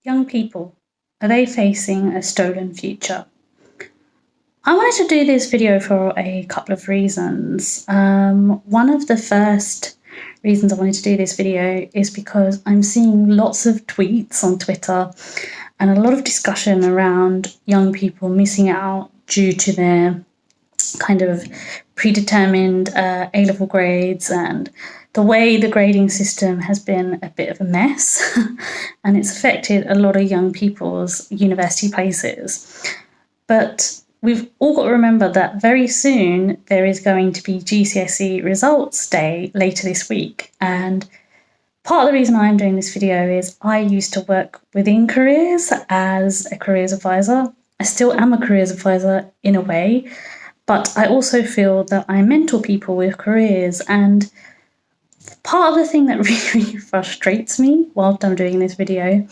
Young people, are they facing a stolen future? I wanted to do this video for a couple of reasons. One of the first reasons I wanted to do this video is because I'm seeing lots of tweets on Twitter and a lot of discussion around young people missing out due to their kind of predetermined A-level grades, and the way the grading system has been a bit of a mess and it's affected a lot of young people's university places. But we've all got to remember that very soon there is going to be GCSE results day later this week. And part of the reason I'm doing this video is I used to work within careers as a careers advisor. I still am a careers advisor in a way, but I also feel that I mentor people with careers. And part of the thing that really frustrates me whilst I'm doing this video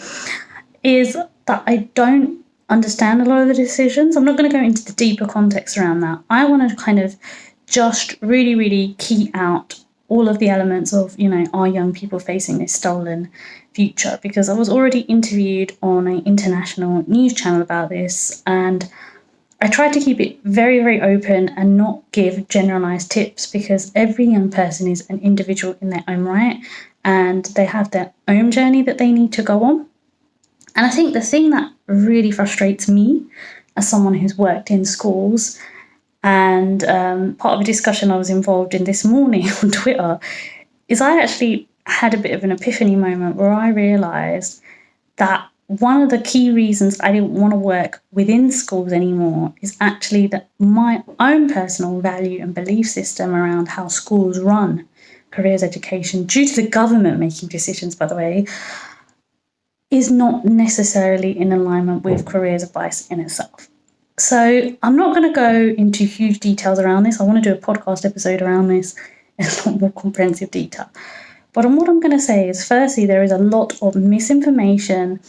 is that I don't understand a lot of the decisions. I'm not going to go into the deeper context around that. I want to kind of just really key out all of the elements of, are young people facing this stolen future? Because I was already interviewed on an international news channel about this, and I tried to keep it very open and not give generalized tips, because every young person is an individual in their own right and they have their own journey that they need to go on. And I think the thing that really frustrates me as someone who's worked in schools, and part of a discussion I was involved in this morning on Twitter, is I actually had a bit of an epiphany moment where I realised that one of the key reasons I didn't want to work within schools anymore is actually that my own personal value and belief system around how schools run careers education, due to the government making decisions, by the way, is not necessarily in alignment with careers advice in itself. So I'm not going to go into huge details around this. I want to do a podcast episode around this in a lot more comprehensive detail. But what I'm going to say is, firstly, there is a lot of misinformation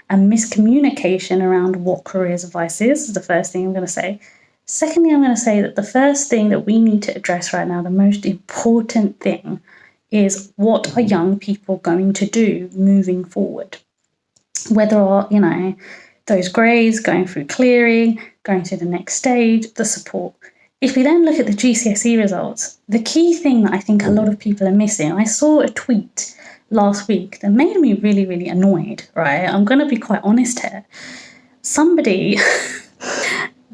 and miscommunication around what careers advice is the first thing I'm going to say. Secondly, I'm going to say that the first thing that we need to address right now, the most important thing, is what are young people going to do moving forward? Whether, those grades, going through clearing, going to the next stage, the support. If we then look at the GCSE results, the key thing that I think a lot of people are missing, I saw a tweet last week that made me really annoyed, right? I'm going to be quite honest here. Somebody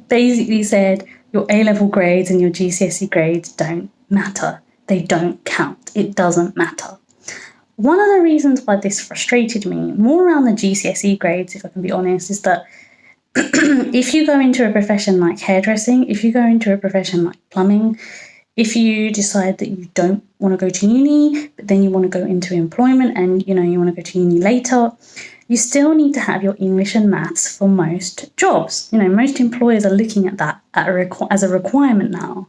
basically said your A-level grades and your GCSE grades don't matter. They don't count. It doesn't matter. One of the reasons why this frustrated me, more around the GCSE grades, if I can be honest, is that if you go into a profession like hairdressing, if you go into a profession like plumbing, if you decide that you don't want to go to uni, but then you want to go into employment and, you want to go to uni later, you still need to have your English and maths for most jobs. Most employers are looking at that as a requirement now.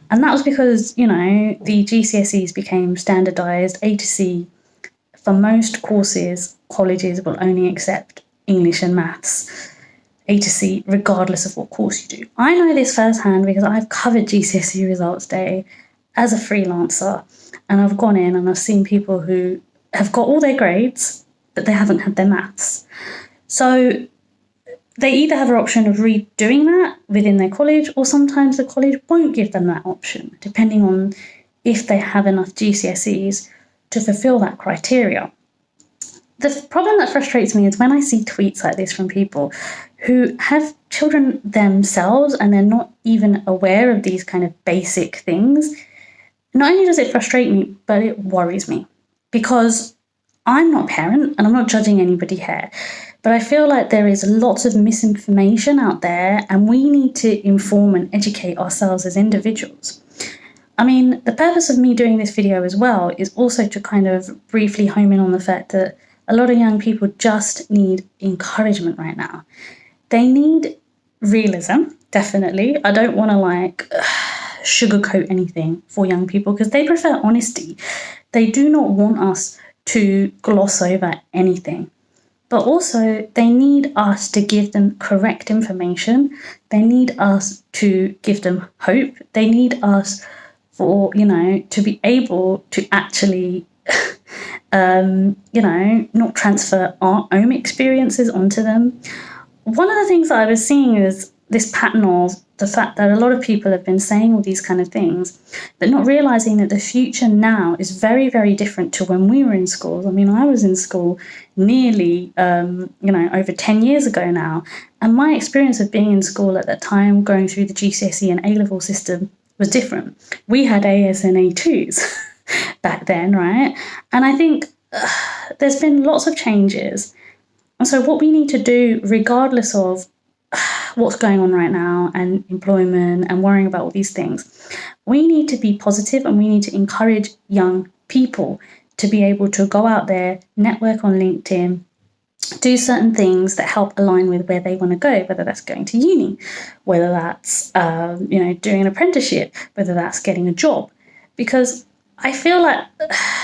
And that was because, the GCSEs became standardised A to C. For most courses, colleges will only accept English and maths, A to C, regardless of what course you do. I know this firsthand because I've covered GCSE results day as a freelancer, and I've gone in and I've seen people who have got all their grades, but they haven't had their maths. So they either have an option of redoing that within their college, or sometimes the college won't give them that option, depending on if they have enough GCSEs to fulfill that criteria. The problem that frustrates me is when I see tweets like this from people who have children themselves and they're not even aware of these kind of basic things. Not only does it frustrate me, but it worries me, because I'm not a parent and I'm not judging anybody here, but I feel like there is lots of misinformation out there and we need to inform and educate ourselves as individuals. I mean, the purpose of me doing this video as well is also to kind of briefly home in on the fact that a lot of young people just need encouragement right now. They need realism, definitely. I don't want to sugarcoat anything for young people because they prefer honesty. They do not want us to gloss over anything. But also, they need us to give them correct information. They need us to give them hope. They need us to be able to actually not transfer our own experiences onto them. One of the things that I was seeing is this pattern of the fact that a lot of people have been saying all these kind of things, but not realizing that the future now is very, very different to when we were in school. I mean, I was in school nearly, over 10 years ago now. And my experience of being in school at that time, going through the GCSE and A-level system, was different. We had As and A2s back then, right? And I think there's been lots of changes. And so what we need to do, regardless of what's going on right now and employment and worrying about all these things, we need to be positive and we need to encourage young people to be able to go out there, network on LinkedIn, do certain things that help align with where they want to go, whether that's going to uni, whether that's doing an apprenticeship, whether that's getting a job. Because I feel like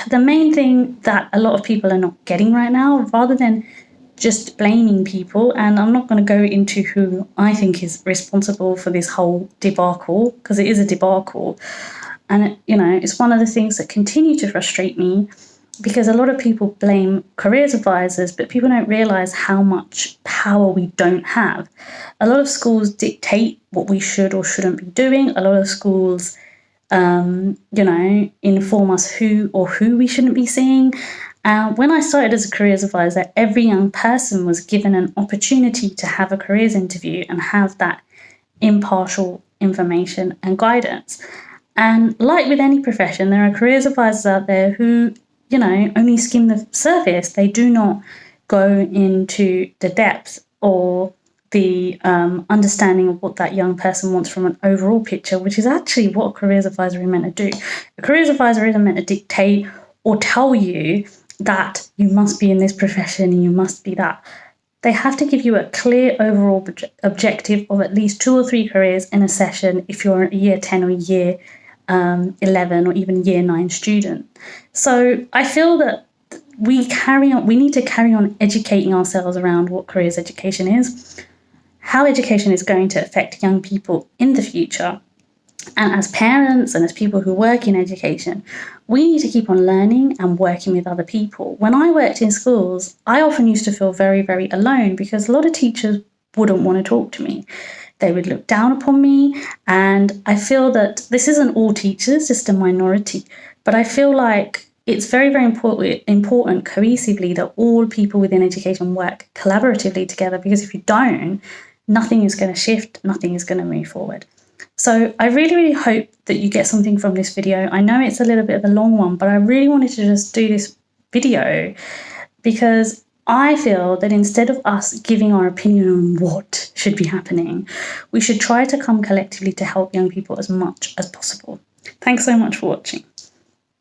the main thing that a lot of people are not getting right now, rather than just blaming people, and I'm not going to go into who I think is responsible for this whole debacle, because it is a debacle. And, it's one of the things that continue to frustrate me, because a lot of people blame careers advisors, but people don't realise how much power we don't have. A lot of schools dictate what we should or shouldn't be doing. A lot of schools, inform us who we shouldn't be seeing. When I started as a careers advisor, every young person was given an opportunity to have a careers interview and have that impartial information and guidance. And like with any profession, there are careers advisors out there who, only skim the surface. They do not go into the depth or the understanding of what that young person wants from an overall picture, which is actually what a careers advisor is meant to do. A careers advisor isn't meant to dictate or tell you that you must be in this profession and you must be that. They have to give you a clear overall objective of at least 2 or 3 careers in a session if you're a year 10 or year 11 or even year 9 student. So I feel that we need to carry on educating ourselves around what careers education is, how education is going to affect young people in the future. And as parents and as people who work in education, we need to keep on learning and working with other people. When I worked in schools, I often used to feel very, very alone because a lot of teachers wouldn't want to talk to me. They would look down upon me. And I feel that this isn't all teachers, just a minority. But I feel like it's very, very important cohesively that all people within education work collaboratively together, because if you don't, nothing is going to shift, nothing is going to move forward. So I really, really hope that you get something from this video. I know it's a little bit of a long one, but I really wanted to just do this video because I feel that instead of us giving our opinion on what should be happening, we should try to come collectively to help young people as much as possible. Thanks so much for watching.